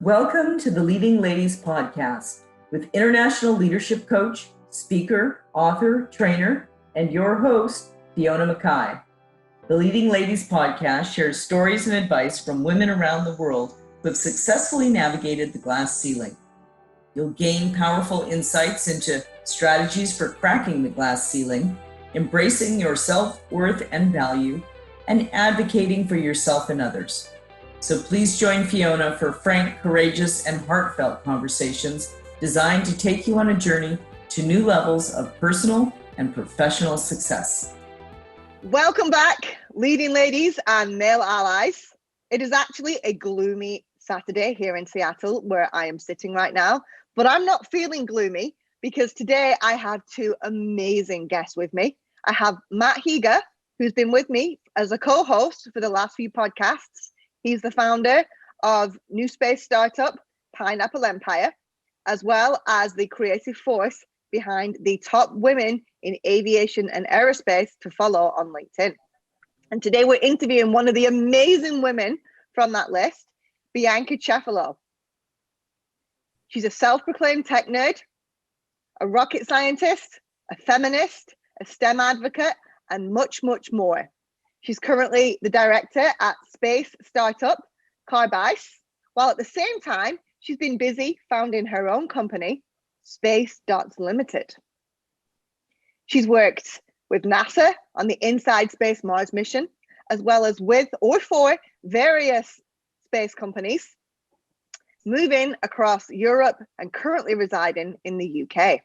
Welcome to the Leading Ladies podcast with international leadership coach, speaker, author, trainer, and your host, Fiona Mackay. The Leading Ladies podcast shares stories and advice from women around the world who have successfully navigated the glass ceiling. You'll gain powerful insights into strategies for cracking the glass ceiling, embracing your self-worth and value, and advocating for yourself and others. So please join Fiona for frank, courageous, and heartfelt conversations designed to take you on a journey to new levels of personal and professional success. Welcome back, leading ladies and male allies. It is actually a gloomy Saturday here in Seattle where I am sitting right now, but I'm not feeling gloomy because today I have two amazing guests with me. I have Matt Higa, who's been with me as a co-host for the last few podcasts. He's the founder of new space startup, Pineapple Empire, as well as the creative force behind the top women in aviation and aerospace to follow on LinkedIn. And today we're interviewing one of the amazing women from that list, Bianca Cheffalo. She's a self-proclaimed tech nerd, a rocket scientist, a feminist, a STEM advocate, and much, much more. She's currently the director at space startup Carbise, while at the same time, she's been busy founding her own company, Space Dots Limited. She's worked with NASA on the Inside Space Mars mission, as well as with or for various space companies, moving across Europe and currently residing in the UK.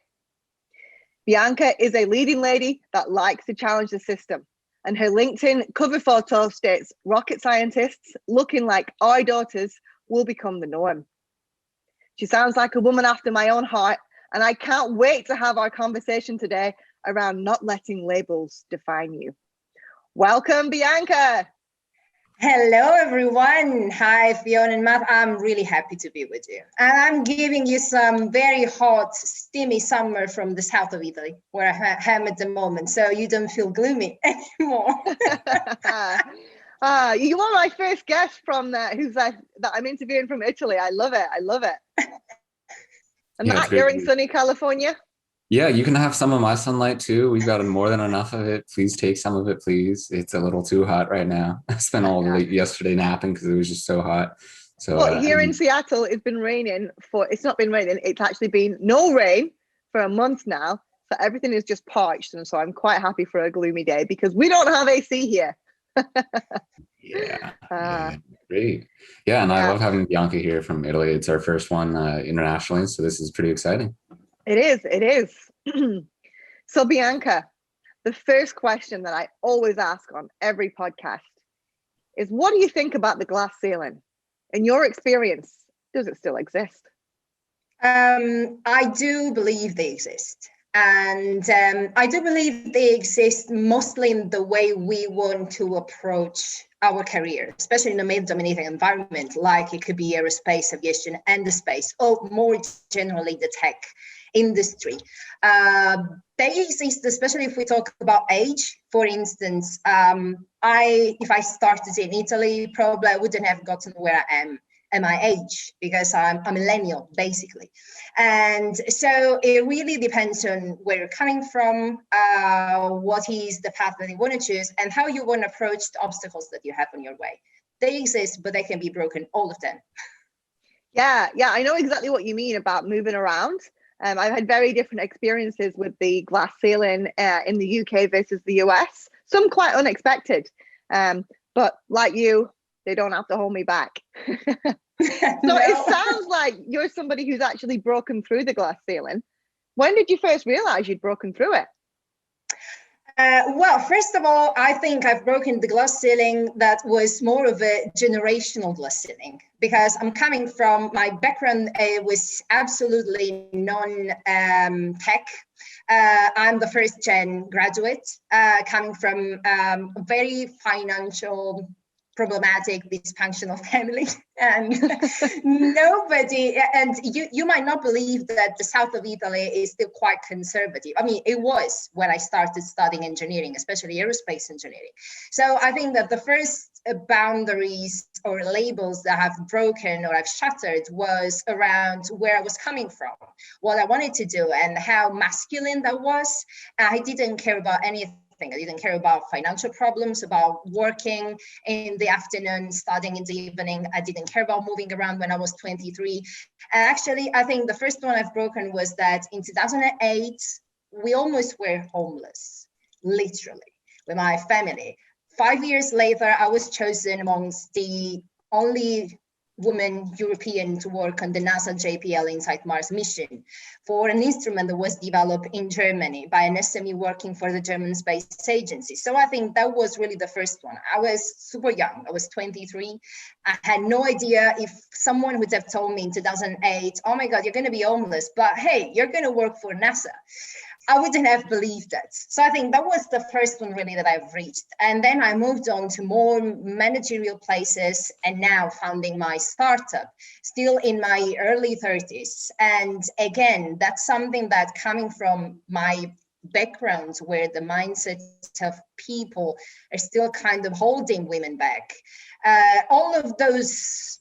Bianca is a leading lady that likes to challenge the system, and her LinkedIn cover photo states rocket scientists looking like our daughters will become the norm. She sounds like a woman after my own heart, and I can't wait to have our conversation today around not letting labels define you. Welcome, Bianca. Hello, everyone. Hi, Fiona and Matt. I'm really happy to be with you. And I'm giving you some very hot, steamy summer from the south of Italy, where I am at the moment, so you don't feel gloomy anymore. You are my first guest from that I'm interviewing from Italy. I love it. I love it. And Matt, you're in sunny California? Yeah, you can have some of my sunlight too. We've got more than enough of it. Please take some of it, please. It's a little too hot right now. I spent all late yesterday napping because it was just so hot. So well, here in Seattle, it's been raining it's not been raining. It's actually been no rain for a month now. So everything is just parched. And so I'm quite happy for a gloomy day because we don't have AC here. Great. Yeah, and I love having Bianca here from Italy. It's our first one internationally. So this is pretty exciting. It is. So Bianca, the first question that I always ask on every podcast is, what do you think about the glass ceiling? In your experience, does it still exist? I do believe they exist. And I do believe they exist mostly in the way we want to approach our career, especially in a male-dominated environment, like it could be aerospace, aviation, and the space, or more generally the tech industry. They exist, especially if we talk about age. For instance, if I started in Italy, probably I wouldn't have gotten where I am at my age because I'm a millennial, basically. And so it really depends on where you're coming from, what is the path that you want to choose, and how you want to approach the obstacles that you have on your way. They exist, but they can be broken, all of them. Yeah, I know exactly what you mean about moving around. I've had very different experiences with the glass ceiling in the UK versus the US. Some quite unexpected, but like you, they don't have to hold me back. So It sounds like you're somebody who's actually broken through the glass ceiling. When did you first realize you'd broken through it? Well, first of all, I think I've broken the glass ceiling that was more of a generational glass ceiling because I'm coming from, my background was absolutely non-tech. I'm the first gen graduate coming from a very financial problematic, dysfunctional family, and nobody, and you might not believe that the south of Italy is still quite conservative. I mean, it was when I started studying engineering, especially aerospace engineering. So I think that the first boundaries or labels that I've broken or I've shattered was around where I was coming from, what I wanted to do, and how masculine that was. I didn't care about anything. I didn't care about financial problems, about working in the afternoon, studying in the evening. I didn't care about moving around when I was 23. And actually, I think the first one I've broken was that in 2008, we almost were homeless, literally, with my family. 5 years later, I was chosen amongst the only woman European to work on the NASA JPL Inside Mars mission for an instrument that was developed in Germany by an SME working for the German Space Agency. So I think that was really the first one. I was super young. I was 23. I had no idea. If someone would have told me in 2008, oh my God, you're going to be homeless, but hey, you're going to work for NASA, I wouldn't have believed it. So I think that was the first one really that I've reached. And then I moved on to more managerial places and now founding my startup, still in my early 30s. And again, that's something that coming from my background where the mindset of people are still kind of holding women back. All of those,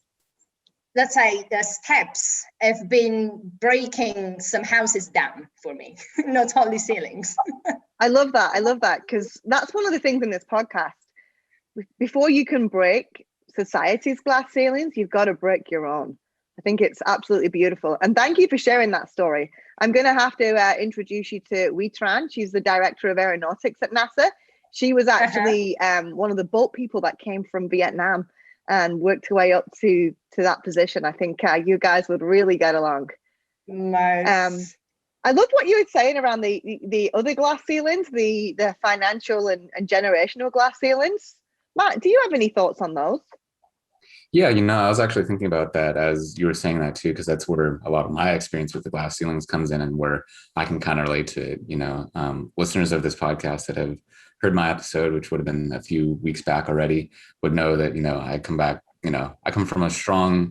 let's say, the steps have been breaking some houses down for me, not only ceilings. I love that. I love that, because that's one of the things in this podcast. Before you can break society's glass ceilings, you've got to break your own. I think it's absolutely beautiful. And thank you for sharing that story. I'm going to have to introduce you to Wee Tran. She's the director of aeronautics at NASA. She was actually one of the boat people that came from Vietnam and worked her way up to that position. I think you guys would really get along. Nice. I loved what you were saying around the other glass ceilings, the financial and generational glass ceilings. Matt, do you have any thoughts on those? Yeah, I was actually thinking about that as you were saying that too, because that's where a lot of my experience with the glass ceilings comes in, and where I can kind of relate to, listeners of this podcast that have heard my episode, which would have been a few weeks back already, would know that, I come from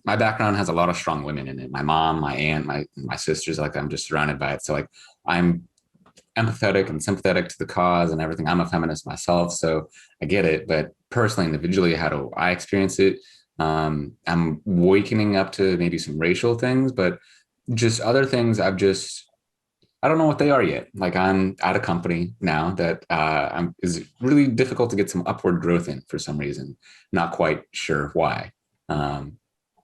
my background has a lot of strong women in it. My mom, my aunt, my sisters, like I'm just surrounded by it. So like I'm empathetic and sympathetic to the cause and everything. I'm a feminist myself, so I get it. But personally, individually, how do I experience it? I'm wakening up to maybe some racial things, but just other things I don't know what they are yet. Like I'm at a company now that is really difficult to get some upward growth in for some reason. Not quite sure why.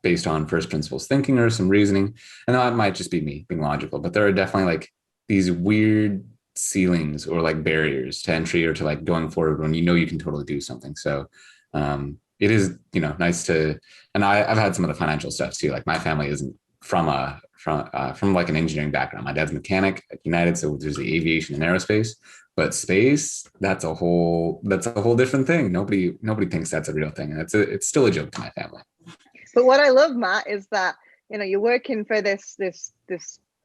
Based on first principles thinking or some reasoning. And that might just be me being logical, but there are definitely like these weird ceilings or like barriers to entry or to like going forward when you can totally do something. So it is, nice to, and I've had some of the financial stuff too. Like my family isn't from like an engineering background. My dad's a mechanic at United, so there's the aviation and aerospace, but space, that's a whole different thing. Nobody thinks that's a real thing. And it's still a joke to my family. But what I love, Matt, is that you're working for this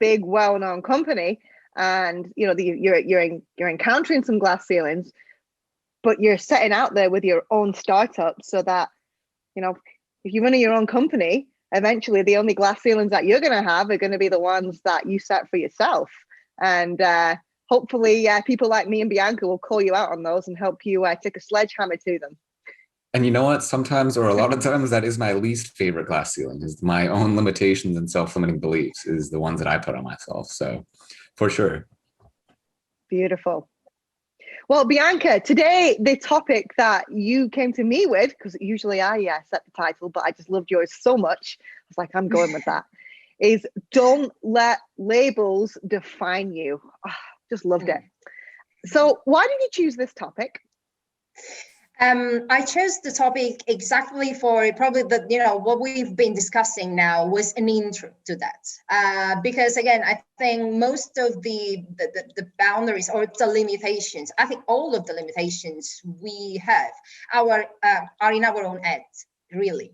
big, well-known company, and you're encountering some glass ceilings, but you're setting out there with your own startup, so that if you're running your own company, eventually the only glass ceilings that you're going to have are going to be the ones that you set for yourself. And hopefully, people like me and Bianca will call you out on those and help you take a sledgehammer to them. And you know what? Sometimes, or a lot of times, that is my least favorite glass ceiling, is my own limitations and self-limiting beliefs is the ones that I put on myself. So for sure. Beautiful. Well, Bianca, today, the topic that you came to me with, because usually I set the title, but I just loved yours so much. I was like, I'm going with that, is don't let labels define you. Oh, just loved it. So why did you choose this topic? I chose the topic exactly for probably what we've been discussing now was an intro to that. Because again, I think most of the boundaries or the limitations, I think all of the limitations we have are in our own head, really.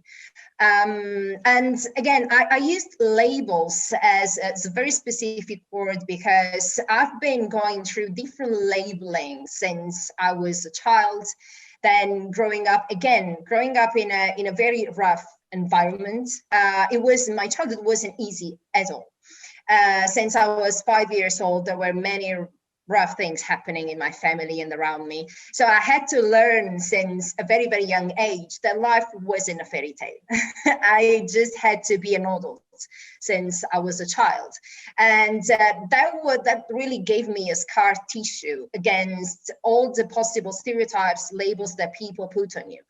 And again, I used labels as a very specific word because I've been going through different labeling since I was a child. Then growing up in a very rough environment. My childhood wasn't easy at all. Since I was 5 years old, there were many rough things happening in my family and around me. So I had to learn since a very, very young age that life wasn't a fairy tale. I just had to be an adult since I was a child. And that really gave me a scar tissue against all the possible stereotypes, labels that people put on you.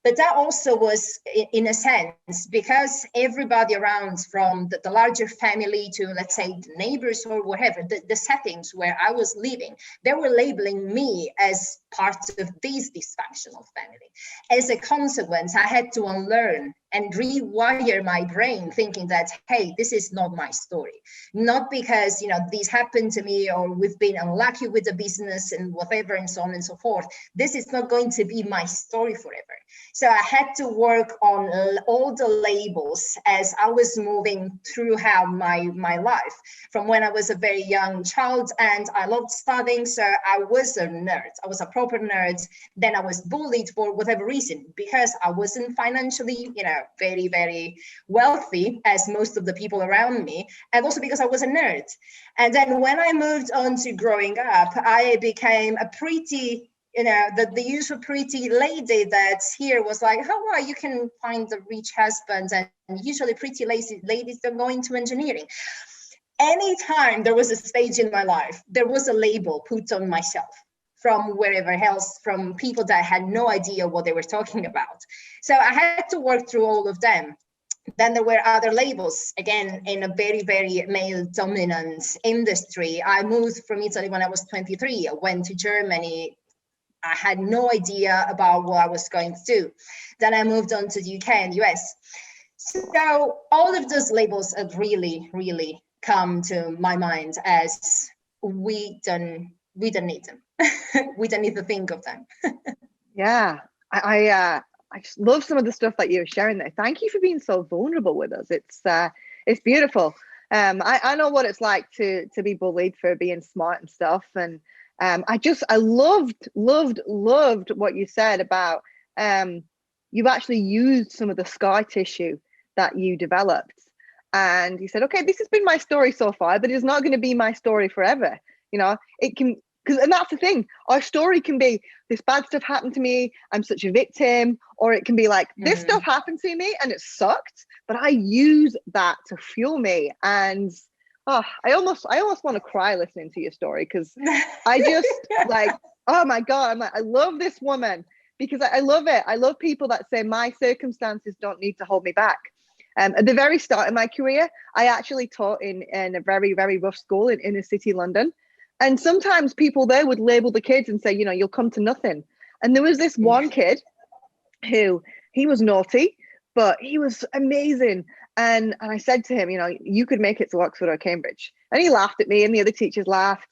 But that also was, in a sense, because everybody around, from the larger family to, let's say, the neighbors or whatever, the settings where I was living, they were labeling me as part of this dysfunctional family. As a consequence, I had to unlearn and rewire my brain, thinking that, hey, this is not my story. Not because, this happened to me or we've been unlucky with the business and whatever and so on and so forth. This is not going to be my story forever. So I had to work on all the labels as I was moving throughout my life, from when I was a very young child, and I loved studying. So I was a nerd. I was a proper nerd. Then I was bullied for whatever reason, because I wasn't financially, very, very wealthy as most of the people around me. And also because I was a nerd. And then when I moved on to growing up, I became a pretty, the usual pretty lady that's here was like, how you can find a rich husband, and usually pretty ladies don't go into engineering. Anytime there was a stage in my life, there was a label put on myself from wherever else, from people that had no idea what they were talking about. So I had to work through all of them. Then there were other labels, again, in a very, very male-dominant industry. I moved from Italy when I was 23. I went to Germany. I had no idea about what I was going to do. Then I moved on to the UK and US. So all of those labels have really, really come to my mind as we don't need them. We don't need to think of them. Yeah, I just love some of the stuff that you're sharing there. Thank you for being so vulnerable with us. It's beautiful. I know what it's like to be bullied for being smart and stuff. And I loved what you said about you've actually used some of the scar tissue that you developed. And you said, okay, this has been my story so far, but it's not going to be my story forever. It can, and that's the thing. Our story can be, this bad stuff happened to me, I'm such a victim, or it can be like, this stuff happened to me and it sucked, but I use that to fuel me. And I almost want to cry listening to your story, because I just like, oh my God, I'm like, I love this woman, because I love it. I love people that say my circumstances don't need to hold me back. At the very start of my career, I actually taught in a very, very rough school in inner city London. And sometimes people there would label the kids and say, you'll come to nothing. And there was this one kid who, he was naughty, but he was amazing. And I said to him, you could make it to Oxford or Cambridge. And he laughed at me, and the other teachers laughed.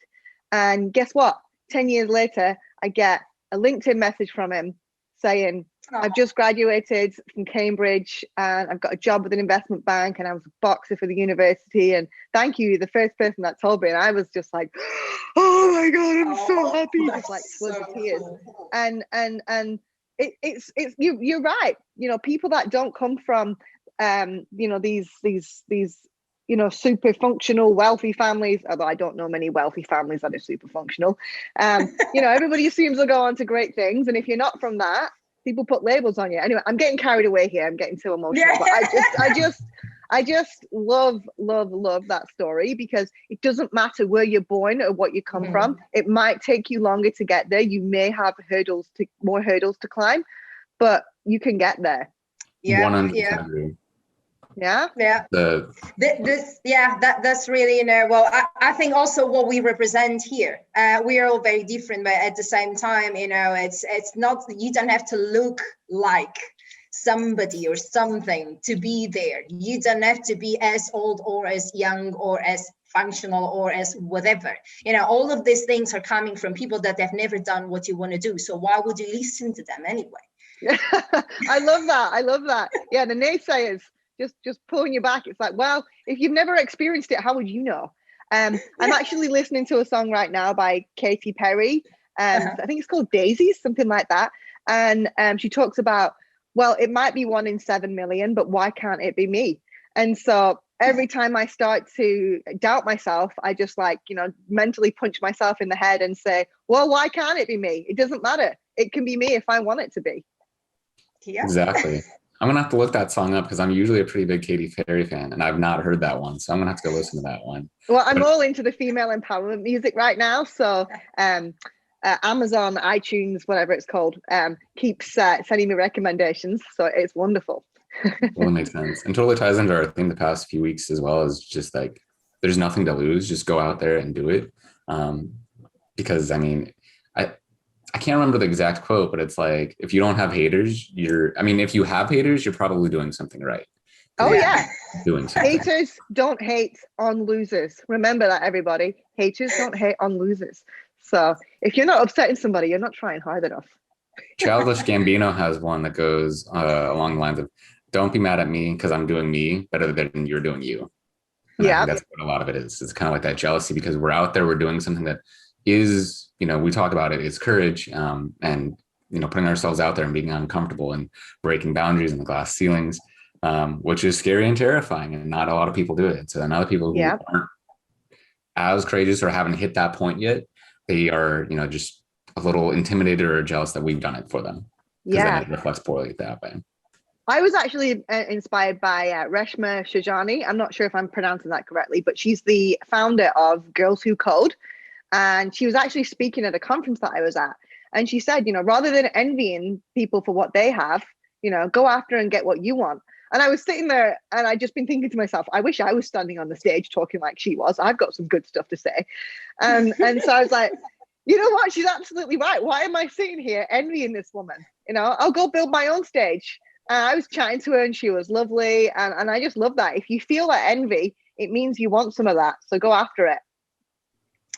And guess what? 10 years later, I get a LinkedIn message from him saying, I've just graduated from Cambridge and I've got a job with an investment bank, and I was a boxer for the university, and thank you, the first person that told me. And I was just like, oh my God, I'm so happy, just like floods of tears. Cool. And it's you're right. People that don't come from these super functional wealthy families, although I don't know many wealthy families that are super functional. Everybody assumes they'll go on to great things, and if you're not from that, people put labels on you. Anyway, I'm getting carried away here. I'm getting too emotional. Yeah. But I just love that story, because it doesn't matter where you're born or what you come from. It might take you longer to get there. You may have more hurdles to climb, but you can get there. Yeah. 100% agree. Yeah. That's really, I think also what we represent here, we are all very different, but at the same time, it's not, you don't have to look like somebody or something to be there. You don't have to be as old or as young or as functional or as whatever. All of these things are coming from people that have never done what you want to do. So why would you listen to them anyway? I love that. Yeah, the naysayers just pulling you back. It's like, well, if you've never experienced it, how would you know? I'm actually listening to a song right now by Katy Perry. I think it's called Daisies, something like that. And she talks about, well, it might be 1 in 7 million, but why can't it be me? And so every time I start to doubt myself, I just mentally punch myself in the head and say, well, why can't it be me? It doesn't matter. It can be me if I want it to be. Yeah. Exactly. I'm going to have to look that song up because I'm usually a pretty big Katy Perry fan and I've not heard that one. So I'm going to have to go listen to that one. Well, I'm all into the female empowerment music right now. So Amazon, iTunes, whatever it's called, keeps sending me recommendations. So it's wonderful. Well, that makes sense. And totally ties into our thing the past few weeks as well, as just like, there's nothing to lose. Just go out there and do it. Because I mean, I can't remember the exact quote, but it's like, if you don't have haters, if you have haters, you're probably doing something right. Oh yeah. Doing something. Haters don't hate on losers. Remember that, everybody. Haters don't hate on losers. So if you're not upsetting somebody, you're not trying hard enough. Childish Gambino has one that goes along the lines of, don't be mad at me because I'm doing me better than you're doing you. And I think that's what a lot of it is. It's kind of like that jealousy because we're out there, we're doing something that is, we talk about it, it's courage, and, putting ourselves out there and being uncomfortable and breaking boundaries and the glass ceilings, which is scary and terrifying. And not a lot of people do it. So then other people who aren't as courageous or haven't hit that point yet, they are, just a little intimidated or jealous that we've done it for them. Because then it reflects poorly that way. I was actually inspired by Reshma Shajani. I'm not sure if I'm pronouncing that correctly, but she's the founder of Girls Who Code. And she was actually speaking at a conference that I was at. And she said, rather than envying people for what they have, go after and get what you want. And I was sitting there and I'd just been thinking to myself, I wish I was standing on the stage talking like she was. I've got some good stuff to say. And so I was like, you know what? She's absolutely right. Why am I sitting here envying this woman? I'll go build my own stage. And I was chatting to her and she was lovely. And I just love that. If you feel that envy, it means you want some of that. So go after it.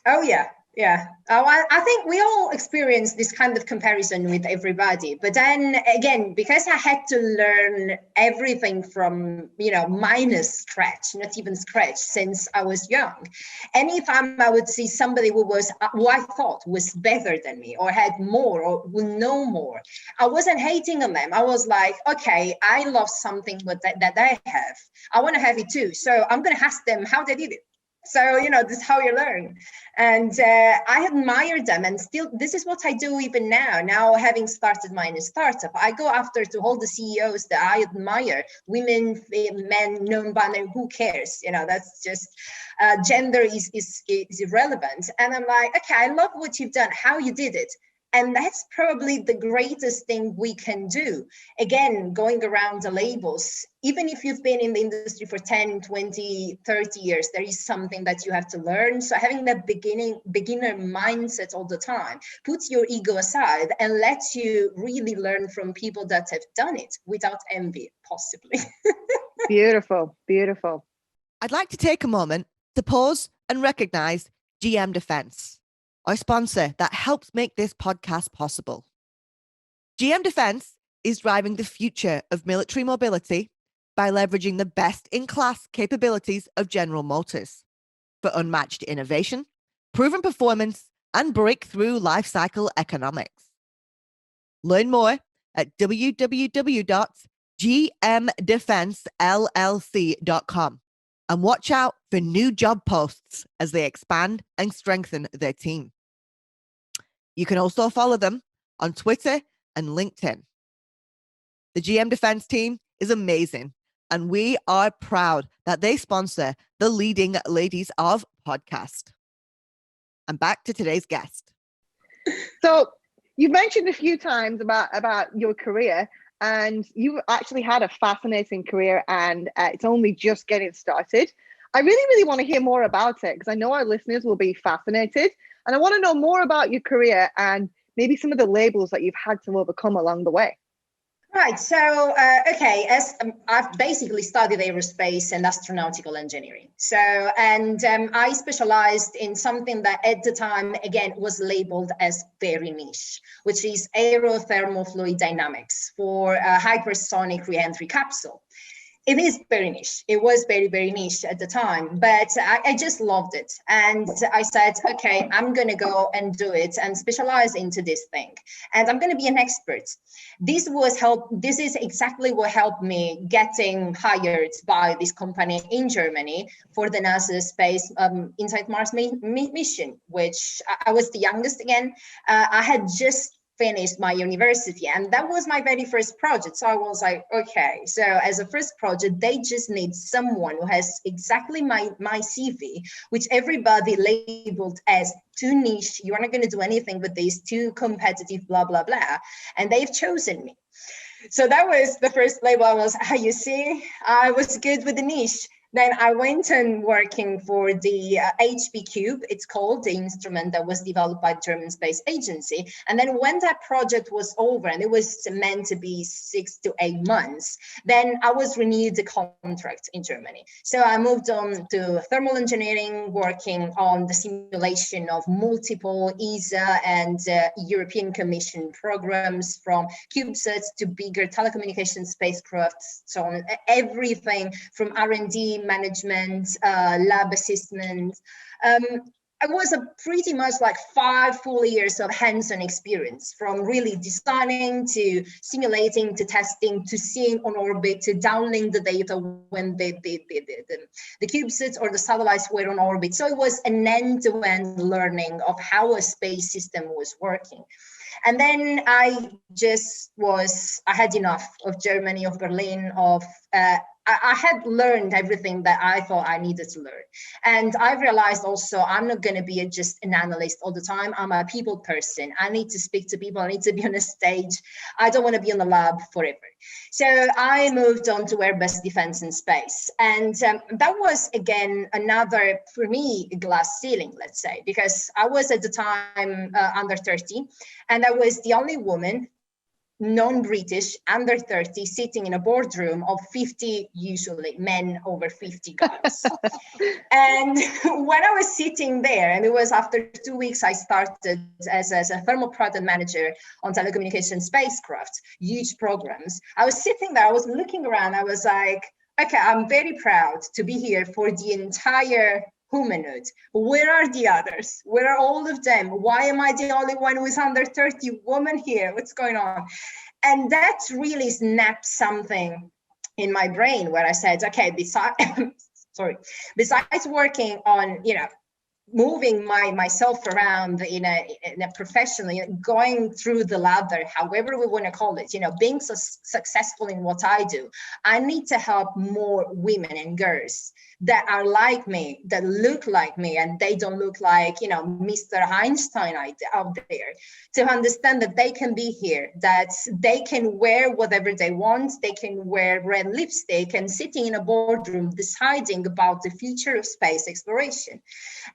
Oh, yeah. Yeah. I think we all experience this kind of comparison with everybody. But then again, because I had to learn everything from, minus scratch, not even scratch, since I was young. Anytime I would see somebody who I thought was better than me or had more or would know more, I wasn't hating on them. I was like, okay, I love something that I have. I want to have it too. So I'm going to ask them how they did it. So, this is how you learn. And I admire them. And still, this is what I do even now, having started my startup. I go after to all the CEOs that I admire, women, men, non-binary, who cares? That's just gender is irrelevant. And I'm like, okay, I love what you've done, how you did it. And that's probably the greatest thing we can do. Again, going around the labels, even if you've been in the industry for 10, 20, 30 years, there is something that you have to learn. So having that beginner mindset all the time puts your ego aside and lets you really learn from people that have done it without envy, possibly. Beautiful, beautiful. I'd like to take a moment to pause and recognize GM Defense, our sponsor that helps make this podcast possible. GM Defense is driving the future of military mobility by leveraging the best-in-class capabilities of General Motors for unmatched innovation, proven performance, and breakthrough lifecycle economics. Learn more at www.gmdefensellc.com and watch out for new job posts as they expand and strengthen their team. You can also follow them on Twitter and LinkedIn. The GM Defense team is amazing, and we are proud that they sponsor the Leading Ladies of podcast. And back to today's guest. So you've mentioned a few times about your career, and you've actually had a fascinating career, and it's only just getting started. I really, really want to hear more about it because I know our listeners will be fascinated, and I want to know more about your career and maybe some of the labels that you've had to overcome along the way. Right. So, as I've basically studied aerospace and astronautical engineering. So, I specialized in something that at the time, again, was labeled as very niche, which is aerothermal fluid dynamics for a hypersonic reentry capsule. it is very niche. It was very, very niche at the time, but I just loved it. And I said, okay, I'm going to go and do it and specialize into this thing. And I'm going to be an expert. This is exactly what helped me getting hired by this company in Germany for the NASA space Inside Mars mission, which I was the youngest again. I had just finished my university, and that was my very first project. So I was like, okay, so as a first project, they just need someone who has exactly my CV, which everybody labeled as too niche. You are not going to do anything with this, too competitive, blah, blah, blah. And they've chosen me. So that was the first label. I was, you see, I was good with the niche. Then I went and working for the HP Cube, it's called, the instrument that was developed by the German Space Agency. And then when that project was over, and it was meant to be 6 to 8 months, then I was renewed the contract in Germany. So I moved on to thermal engineering, working on the simulation of multiple ESA and European Commission programs, from CubeSats to bigger telecommunication spacecraft, so on, everything from R&D, management, lab assessment. It was a pretty much like 5 full years of hands-on experience, from really designing to simulating to testing to seeing on orbit to downloading the data when the CubeSats or the satellites were on orbit. So it was an end-to-end learning of how a space system was working. And then I had enough of Germany, of Berlin, I had learned everything that I thought I needed to learn. And I realized also I'm not going to be just an analyst all the time. I'm a people person. I need to speak to people. I need to be on a stage. I don't want to be on the lab forever. So I moved on to Airbus Defence and Space. And that was, again, another, for me, glass ceiling, let's say, because I was at the time under 30, and I was the only woman, non-British, under 30, sitting in a boardroom of 50, usually men over 50 guys. And when I was sitting there, and it was after 2 weeks, I started as a thermal product manager on telecommunication spacecraft, huge programs. I was sitting there, I was looking around, I was like, okay, I'm very proud to be here for the entire humanoid. Where are the others? Where are all of them? Why am I the only one who is under 30 woman here? What's going on? And that really snapped something in my brain, where I said, okay, besides working on, moving myself around in a professionally, going through the ladder, however we want to call it, being so successful in what I do, I need to help more women and girls that are like me, that look like me, and they don't look like, Mr. Einstein out there, to understand that they can be here, that they can wear whatever they want, they can wear red lipstick and sitting in a boardroom deciding about the future of space exploration.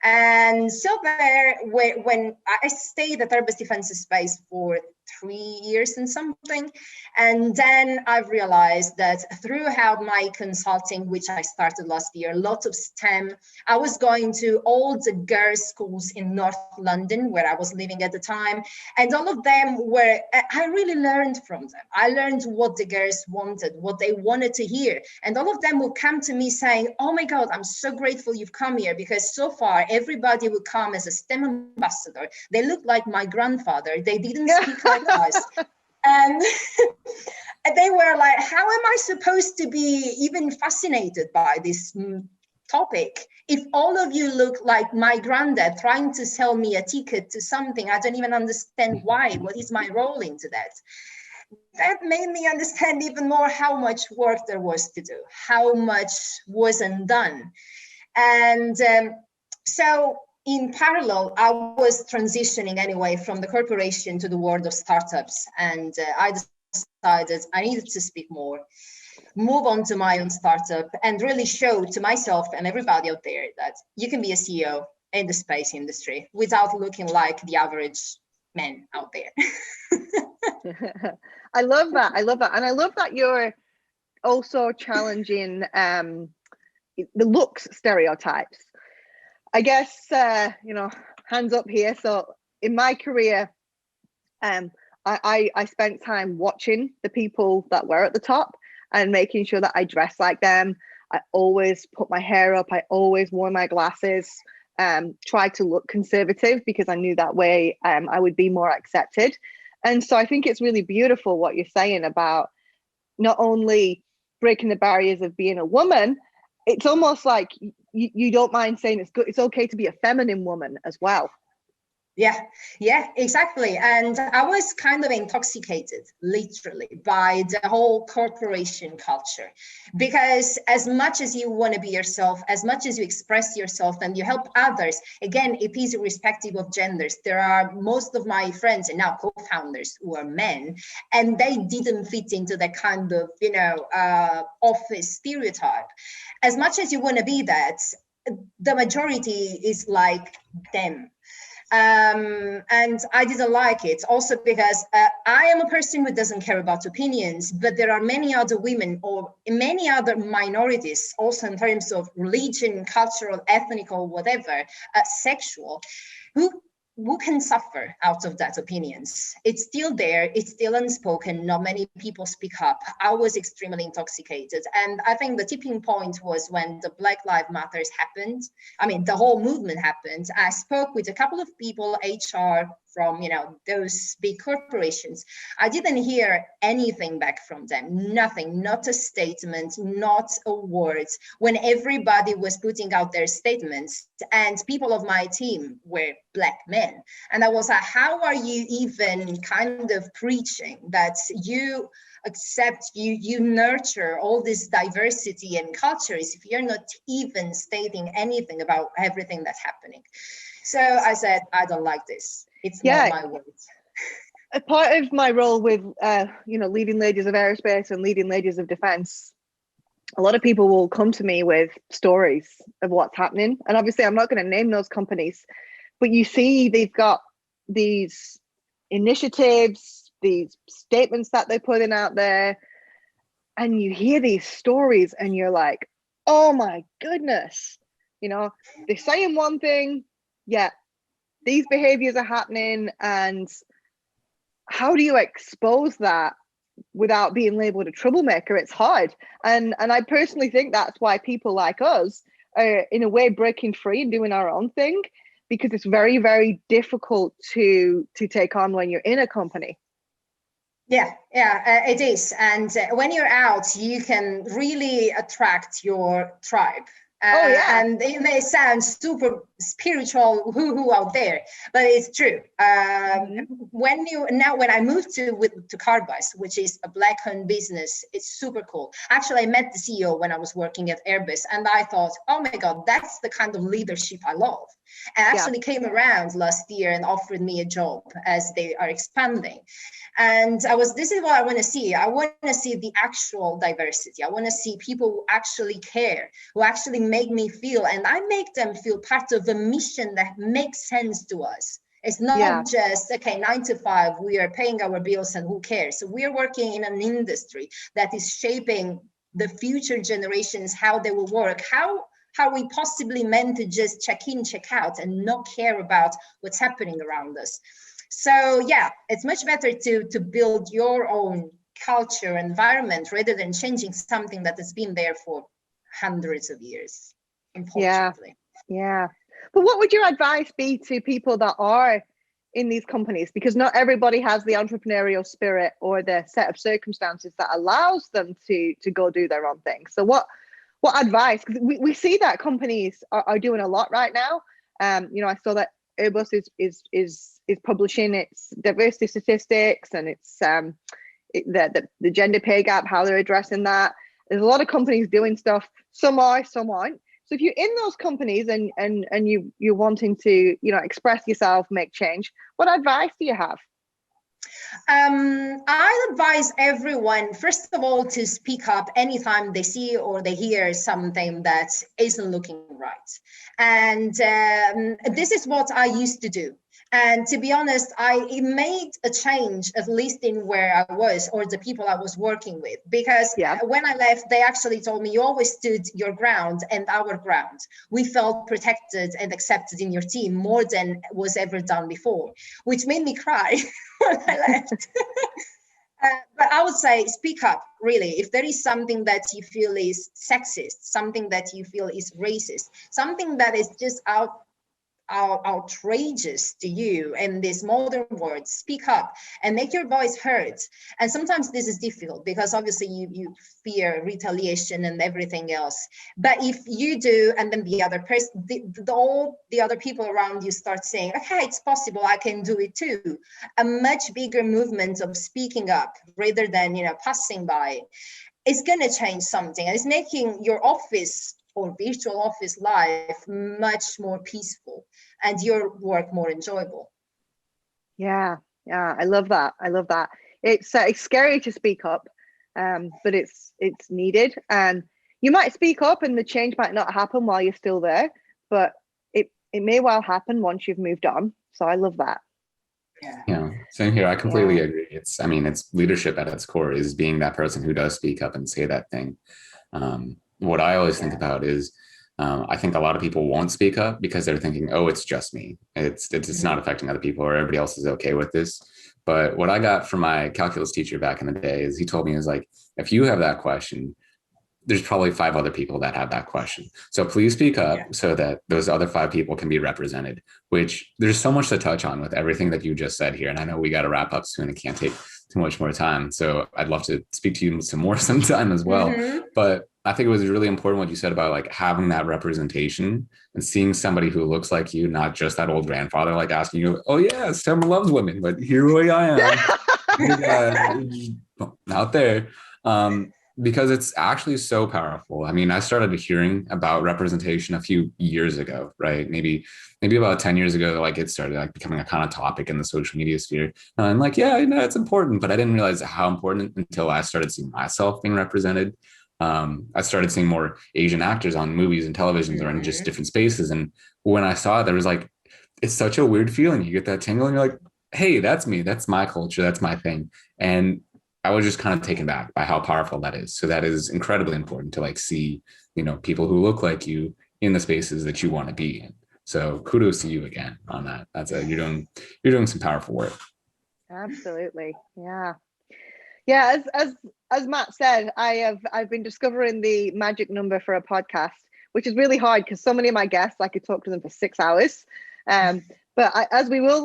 And so there, when I stayed at Airbus Defence and Space for 3 years and something, and then I've realized that throughout my consulting, which I started last year, lots of STEM, I was going to all the girls' schools in North London, where I was living at the time, and all of them were, I really learned from them. I learned what the girls wanted, what they wanted to hear, and all of them would come to me saying, oh my God, I'm so grateful you've come here, because so far everybody would come as a STEM ambassador. They looked like my grandfather. They didn't speak like us. And they were like, how am I supposed to be even fascinated by this topic if all of you look like my granddad trying to sell me a ticket to something I don't even understand why? What is my role into that? That made me understand even more how much work there was to do, how much wasn't done. And so in parallel, I was transitioning anyway from the corporation to the world of startups. And I decided I needed to speak more, move on to my own startup, and really show to myself and everybody out there that you can be a CEO in the space industry without looking like the average man out there. I love that. And I love that you're also challenging the looks stereotypes. I guess, hands up here. So in my career, I spent time watching the people that were at the top and making sure that I dress like them. I always put my hair up. I always wore my glasses. Tried to look conservative because I knew that way I would be more accepted. And so I think it's really beautiful what you're saying about not only breaking the barriers of being a woman, it's almost like you don't mind saying it's okay to be a feminine woman as well. Yeah, exactly. And I was kind of intoxicated, literally, by the whole corporation culture. Because as much as you want to be yourself, as much as you express yourself and you help others, again, it is irrespective of genders. There are most of my friends and now co-founders who are men, and they didn't fit into that kind of, office stereotype. As much as you want to be that, the majority is like them. And I didn't like it also because I am a person who doesn't care about opinions, but there are many other women or many other minorities also in terms of religion, cultural, ethnic, or whatever, sexual, who can suffer out of that opinions. It's still there, it's still unspoken, not many people speak up. I was extremely intoxicated. And I think the tipping point was when the Black Lives Matters happened. I mean, the whole movement happened. I spoke with a couple of people, HR, from those big corporations. I didn't hear anything back from them, nothing, not a statement, not a word, when everybody was putting out their statements. And people of my team were Black men. And I was like, how are you even kind of preaching that you accept, you nurture all this diversity and cultures if you're not even stating anything about everything that's happening? So I said, I don't like this. It's not my words. A part of my role with, leading ladies of aerospace and leading ladies of defense, a lot of people will come to me with stories of what's happening. And obviously, I'm not going to name those companies, but you see, they've got these initiatives, these statements that they're putting out there, and you hear these stories and you're like, oh my goodness, they're saying one thing, yeah, these behaviors are happening, and how do you expose that without being labeled a troublemaker? It's hard. And I personally think that's why people like us are in a way breaking free and doing our own thing, because it's very, very difficult to take on when you're in a company. Yeah, it is. And when you're out, you can really attract your tribe. And it may sound super spiritual who out there, but it's true. When I moved to Carbus, which is a Black-owned business, it's super cool. Actually, I met the CEO when I was working at Airbus, and I thought, oh my God, that's the kind of leadership I love. And actually came around last year and offered me a job as they are expanding. And this is what I want to see. I want to see the actual diversity. I want to see people who actually care, who actually make me feel, and I make them feel part of a mission that makes sense to us. It's not just, 9 to 5, we are paying our bills and who cares? So we're working in an industry that is shaping the future generations, how they will work, how we possibly meant to just check in, check out, and not care about what's happening around us. So yeah, it's much better to build your own culture, environment, rather than changing something that has been there for hundreds of years, unfortunately. Yeah. But what would your advice be to people that are in these companies? Because not everybody has the entrepreneurial spirit or the set of circumstances that allows them to go do their own thing. So what advice? Because we see that companies are doing a lot right now. I saw that Airbus is publishing its diversity statistics, and it's the gender pay gap, how they're addressing that. There's a lot of companies doing stuff. Some are, some aren't. So if you're in those companies and you're wanting to express yourself, make change, what advice do you have? I advise everyone, first of all, to speak up anytime they see or they hear something that isn't looking right. And this is what I used to do. And to be honest, it made a change, at least in where I was or the people I was working with. Because when I left, they actually told me, you always stood your ground and our ground. We felt protected and accepted in your team more than was ever done before, which made me cry when I left. But I would say speak up, really. If there is something that you feel is sexist, something that you feel is racist, something that is just outrageous to you in this modern world, speak up and make your voice heard. And sometimes this is difficult because obviously you fear retaliation and everything else. But if you do, and then the other person, all the other people around you start saying, okay, it's possible, I can do it too. A much bigger movement of speaking up rather than, passing by. It's going to change something, and it's making your office or virtual office life much more peaceful and your work more enjoyable. Yeah, I love that. It's scary to speak up, but it's needed. And you might speak up and the change might not happen while you're still there, but it may well happen once you've moved on. So I love that. Yeah, same here. I completely agree. It's leadership at its core is being that person who does speak up and say that thing. What I always think about is I think a lot of people won't speak up because they're thinking, oh, it's just me. It's not affecting other people, or everybody else is okay with this. But what I got from my calculus teacher back in the day is he told me is like, if you have that question, there's probably 5 other people that have that question. So please speak up so that those other 5 people can be represented, which there's so much to touch on with everything that you just said here. And I know we got to wrap up soon. It can't take too much more time. So I'd love to speak to you some more sometime as well. But I think it was really important what you said about like having that representation and seeing somebody who looks like you, not just that old grandfather, like asking you, oh yeah, Summer loves women, but here I am out there. Because it's actually so powerful. I mean, I started hearing about representation a few years ago, right? Maybe about 10 years ago, like it started like becoming a kind of topic in the social media sphere. And like, yeah, it's important, but I didn't realize how important until I started seeing myself being represented. I started seeing more Asian actors on movies and televisions or in just different spaces. And when I saw it, there was like, it's such a weird feeling. You get that tingle and you're like, hey, that's me. That's my culture. That's my thing. And I was just kind of taken back by how powerful that is. So that is incredibly important to like see, people who look like you in the spaces that you want to be in. So kudos to you again on that. That's you're doing some powerful work. Absolutely. Yeah. As Matt said, I've been discovering the magic number for a podcast, which is really hard because so many of my guests, I could talk to them for 6 hours. But we are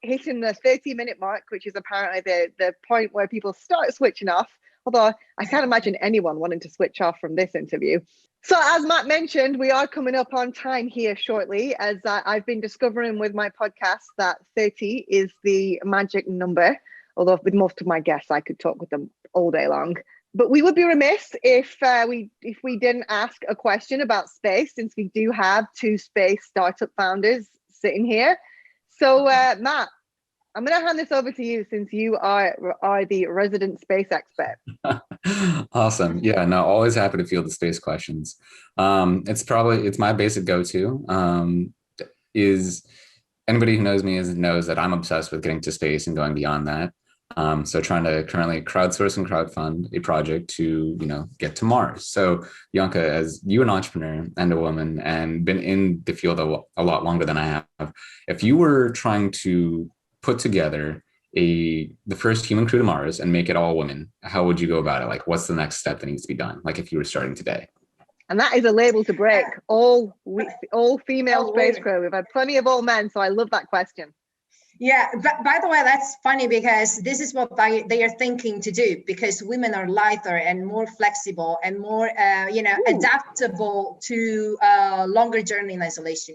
hitting the 30-minute mark, which is apparently the point where people start switching off. Although I can't imagine anyone wanting to switch off from this interview. So as Matt mentioned, we are coming up on time here shortly, as I've been discovering with my podcast that 30 is the magic number. Although with most of my guests, I could talk with them all day long. But we would be remiss if we didn't ask a question about space, since we do have 2 space startup founders sitting here. So Matt, I'm going to hand this over to you since you are the resident space expert. Awesome. Yeah, no, always happy to field the space questions. It's my basic go-to. Is anybody who knows me knows that I'm obsessed with getting to space and going beyond that. So trying to currently crowdsource and crowdfund a project to, get to Mars. So Bianca, as you an entrepreneur and a woman and been in the field a lot longer than I have, if you were trying to put together the first human crew to Mars and make it all women, how would you go about it? Like, what's the next step that needs to be done? Like if you were starting today. And that is a label to break. All female space crew. We've had plenty of all men, so I love that question. Yeah, but by the way, that's funny because this is what they are thinking to do, because women are lighter and more flexible and more, adaptable to longer journey in isolation.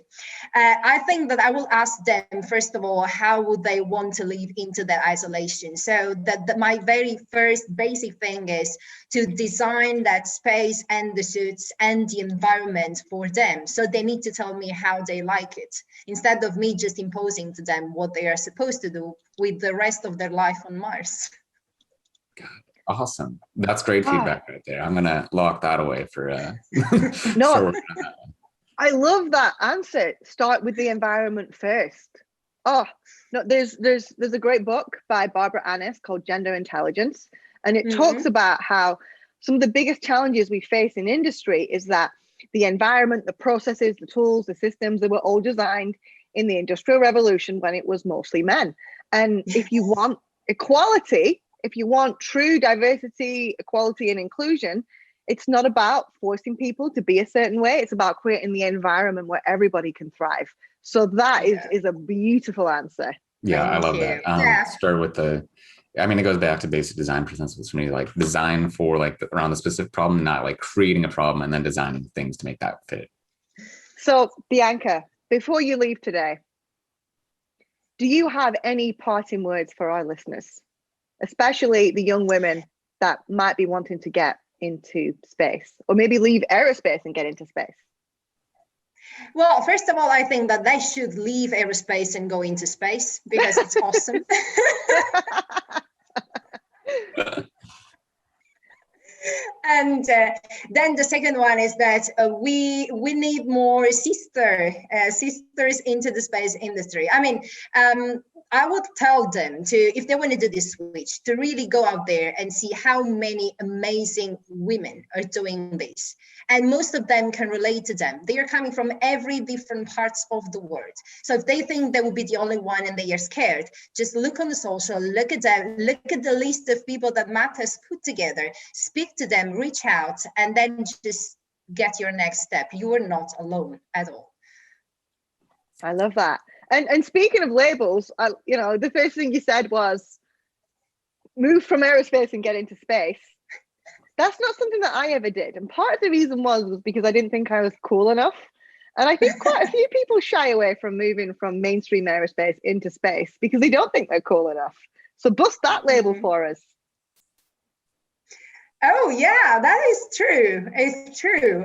I think that I will ask them, first of all, how would they want to live into that isolation? So that my very first basic thing is to design that space and the suits and the environment for them. So they need to tell me how they like it, instead of me just imposing to them what they are supposed to do with the rest of their life on Mars. God, awesome. That's great feedback right there. I'm gonna lock that away for no, I love that answer. Start with the environment first. Oh no, there's a great book by Barbara Annis called Gender Intelligence, and it talks about how some of the biggest challenges we face in industry is that the environment, the processes, the tools, the systems, they were all designed in the Industrial Revolution when it was mostly men. And if you want equality, if you want true diversity, equality, and inclusion, it's not about forcing people to be a certain way. It's about creating the environment where everybody can thrive. So that is a beautiful answer. Yeah, I love Thank that. you. Yeah. Start with it goes back to basic design principles for me, like design for around the specific problem, not like creating a problem and then designing things to make that fit. So Bianca, before you leave today, do you have any parting words for our listeners, especially the young women that might be wanting to get into space, or maybe leave aerospace and get into space? Well, first of all, I think that they should leave aerospace and go into space because it's awesome. And then the second one is that we need more sisters into the space industry. I mean, I would tell them to, if they want to do this switch, to really go out there and see how many amazing women are doing this. And most of them can relate to them. They are coming from every different parts of the world. So if they think they will be the only one and they are scared, just look on the social, look at them, look at the list of people that Matt has put together, speak to them, reach out, and then just get your next step. You are not alone at all. I love that. And speaking of labels, the first thing you said was move from aerospace and get into space. That's not something that I ever did. And part of the reason was because I didn't think I was cool enough. And I think quite a few people shy away from moving from mainstream aerospace into space because they don't think they're cool enough. So bust that label for us. Oh, yeah, that is true. It's true,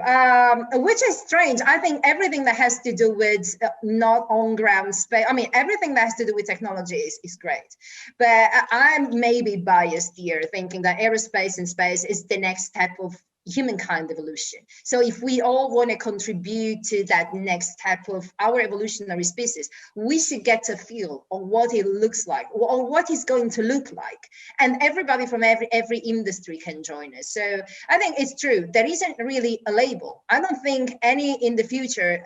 which is strange. I think everything that has to do with not on-ground space, I mean, everything that has to do with technology is great. But I'm maybe biased here, thinking that aerospace and space is the next step of humankind evolution. So if we all want to contribute to that next step of our evolutionary species, we should get a feel of what it looks like or what it's going to look like. And everybody from every industry can join us. So I think it's true. There isn't really a label. I don't think any in the future,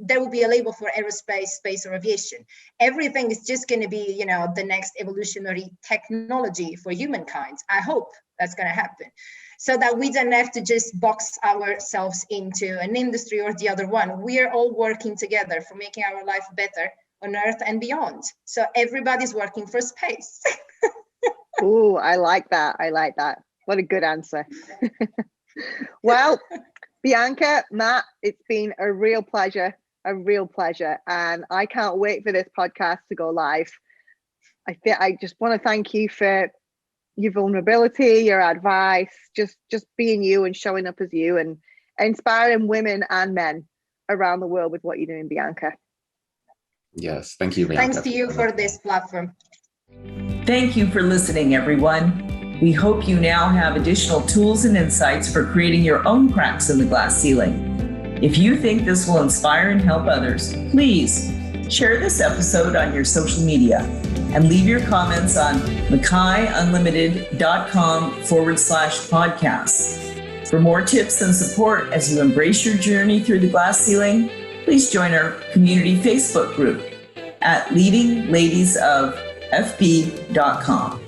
there will be a label for aerospace, space, or aviation. Everything is just going to be, the next evolutionary technology for humankind. I hope that's going to happen, so that we don't have to just box ourselves into an industry or the other one. We are all working together for making our life better on Earth and beyond. So everybody's working for space. Oh, I like that. What a good answer. Well, Bianca, Matt, it's been a real pleasure. And I can't wait for this podcast to go live. I just want to thank you for your vulnerability, your advice, just being you and showing up as you and inspiring women and men around the world with what you're doing, Bianca. Yes, thank you, Bianca. Thanks to you for this platform. Thank you for listening, everyone. We hope you now have additional tools and insights for creating your own cracks in the glass ceiling. If you think this will inspire and help others, please share this episode on your social media and leave your comments on MackayUnlimited.com/podcasts. For more tips and support as you embrace your journey through the glass ceiling, please join our community Facebook group at leadingladiesofFB.com.